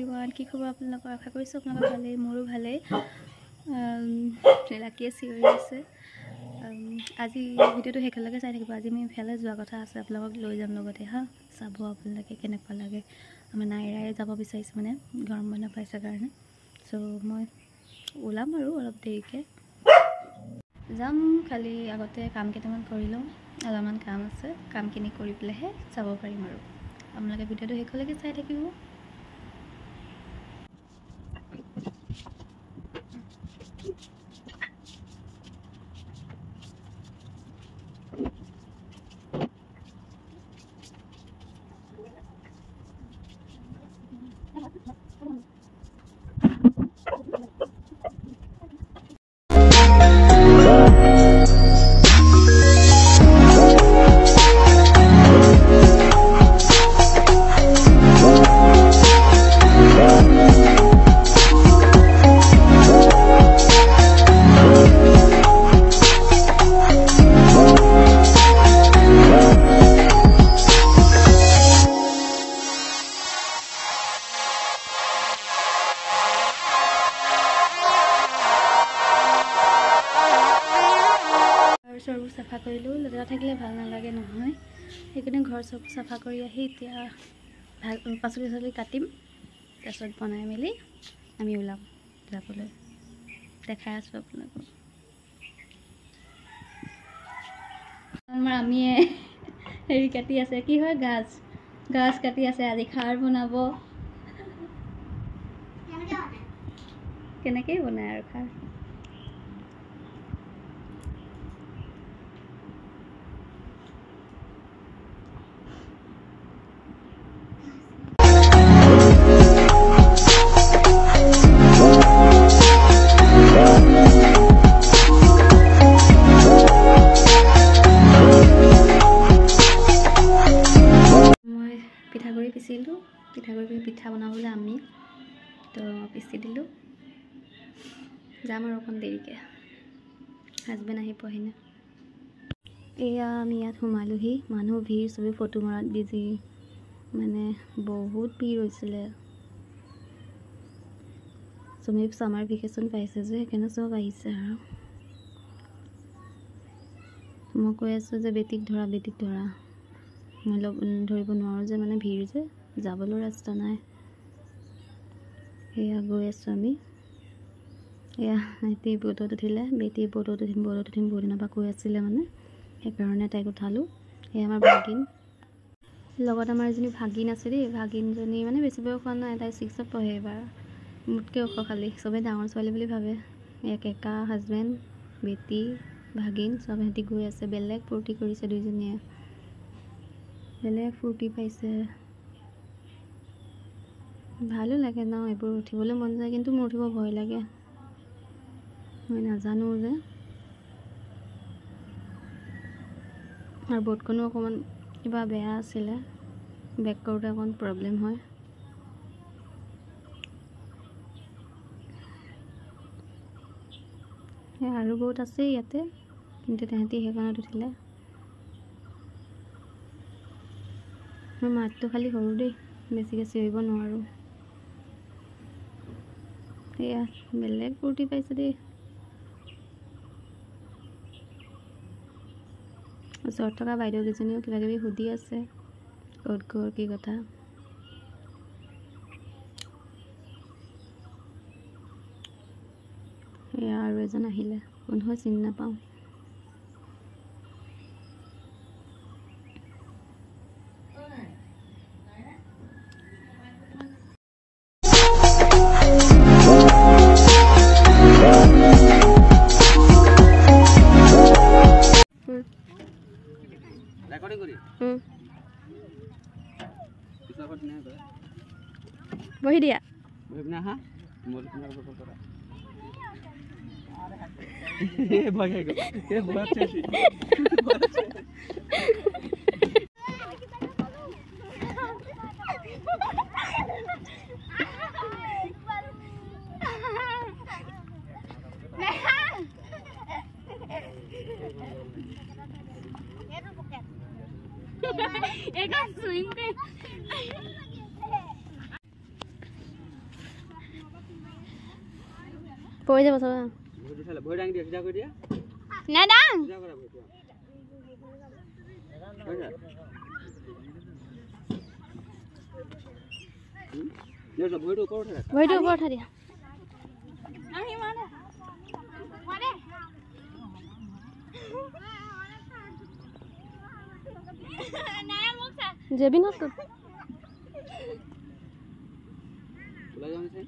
Everyone, কি খবৰ আপোনালোকৰ? আশা কৰিছোঁ আপোনালোকৰ ভালেই, মোৰো ভালেই। লাকিয়ে চিঞৰি আছে। আজি ভিডিঅ'টো শেষলৈকে চাই থাকিব। আজি আমি ইফালে যোৱা কথা আছে, আপোনালোকক লৈ যাম লগতে হা। চাব আপোনালোকে কেনেকুৱা লাগে। আমি নাইৰাই যাব বিচাৰিছোঁ, মানে গৰম বন্ধ পাইছে কাৰণে। চ' মই ওলাম আৰু অলপ দেৰিকৈ যাম। খালি আগতে কাম কেইটামান কৰি লওঁ, অলপমান কাম আছে। কামখিনি কৰি পেলাইহে যাব পাৰিম আৰু। আপোনালোকে ভিডিঅ'টো শেষলৈকে চাই থাকিব। চৰবোৰ চাফা কৰিলোঁ, লেতেৰা থাকিলে ভাল নালাগে নহয়। সেইকাৰণে ঘৰ চব চাফা কৰি আহি এতিয়া পাচলি চাচলি কাটিম, তাৰপিছত বনাই মেলি আমি ওলাম যাবলৈ। দেখাই আছোঁ আপোনালোকক। আমাৰ আমিয়ে হেৰি কাটি আছে, কি হয়, গাজ কাটি আছে। আজি খাৰ বনাব। কেনেকৈ বনায় আৰু খাৰ? পিঠাগুড়ি পিচিলোঁ, পিঠাগুড়ি পিঠা বনাবলৈ আমি তো পিচি দিলোঁ। যাম আৰু অকণ দেৰিকৈ, হাজবেণ্ড আহি পোৱাহি নাই। এয়া আমি ইয়াত সোমালোহি। মানুহ ভিৰ, চবেই ফটো মৰাত বিজি, মানে বহুত ভিৰ হৈছিলে। চবেই ছামাৰ ভেকেশ্যন পাইছে যে, সেইকাৰণে চব আহিছে আৰু। মই কৈ আছোঁ যে বেটিক ধৰা, বেটিক ধৰা। মই ধৰিব নোৱাৰোঁ যে, মানে ভিৰ যে, যাবলৈ ৰাস্তা নাই। সেয়া গৈ আছোঁ আমি। এয়া বেটি ব'টত উঠিলে, বেটি ব'টত উঠিম বহুত দিনৰ পৰা কৈ আছিলে, মানে সেইকাৰণে তাইক উঠালোঁ। এয়া আমাৰ ভাগিন, লগত আমাৰ এজনী ভাগিন আছে দেই। ভাগিনজনী মানে বেছি বয়স হোৱা নাই, তাই 6ত পঢ়ে এইবাৰ। মোতকৈ ওখ খালি, চবেই ডাঙৰ ছোৱালী বুলি ভাবে। এয়া কেকা, হাজবেণ্ড, বেটি, ভাগিন চব সিহঁতি গৈ আছে। বেলেগ ফূৰ্তি কৰিছে দুইজনীয়ে, বেলেগ ফূৰ্তি পাইছে। ভালো লাগে ন এইবোৰ, উঠিবলৈ মন যায়, কিন্তু মোৰ উঠিব ভয় লাগে। মই নাজানো যে, আৰু ব'টখনো অকণমান কিবা বেয়া আছিলে, বেক কৰোঁতে অকণ প্ৰব্লেম হয়। আৰু বহুত আছে ইয়াতে, কিন্তু তাহাঁতি সেইখনত উঠিলে। মোৰ মাতটো খালি সৰু দেই, বেছিকৈ চিঞৰিব নোৱাৰোঁ। সেয়া বেলেগ ফূৰ্তি পাইছে দেই। ওচৰত থকা বাইদেউকেইজনীও কিবা কিবি সুধি আছে, ক'ত ঘৰ, কি কথা। সেয়া আৰু এজন আহিলে, কোন হয় চিনি নাপাওঁ। বহি দিয়া। পৰি যাব চাবা ভৰি দাঙি দিয়া সিধা কৰি দিয়া নাই দাং সিধা কৰা ভৰিটো ভৰিটো ওপৰত উঠাই দিয়া জেবি নট ওলাই যাও নিছে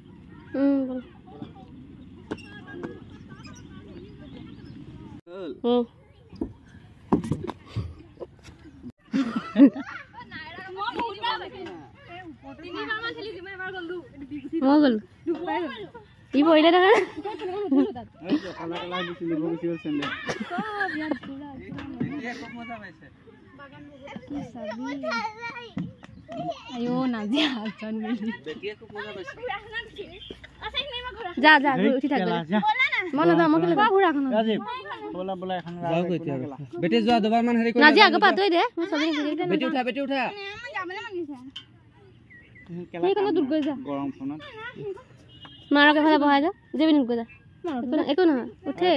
বল মই গ'লো ই পৰিলে দেখা যা যা উঠি থাক মই নাযাওঁ মই বেটি যোৱা দুবাৰ মান হেৰি নাজি আগৰ পাতই দে মই সবে বেটি উঠা সেইকাৰণে দূৰ গৈ যা গৰম ফোনত মাৰক এফালে বহাই যা যাবি নুক যা একো নহয় উঠে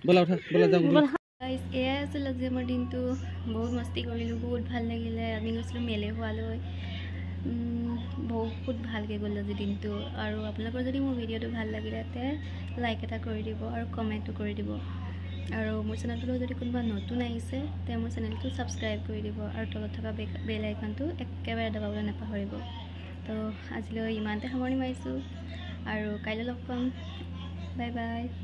বলা উঠা বলা যাওঁ গাইজ এয়াই আছিল আজি আমাৰ দিনটো বহুত মস্তি কৰিলোঁ বহুত ভাল লাগিলে আমি গৈছিলোঁ মেলে হোৱালৈ বহুত ভালকৈ গ'ল আজি দিনটো আৰু আপোনালোকৰ যদি মোৰ ভিডিঅ'টো ভাল লাগিলে তে লাইক এটা কৰি দিব আৰু কমেণ্টটো কৰি দিব আৰু মোৰ চেনেলটোলৈ যদি কোনোবা নতুন আহিছে তে মোৰ চেনেলটো ছাবস্ক্ৰাইব কৰি দিব আৰু তলত থকা বেল আইকনটো একেবাৰে দবাবলৈ নাপাহৰিব তো আজিলৈ ইমানতে সামৰণি মাৰিছোঁ আৰু কাইলৈ লগ পাম বাই বাই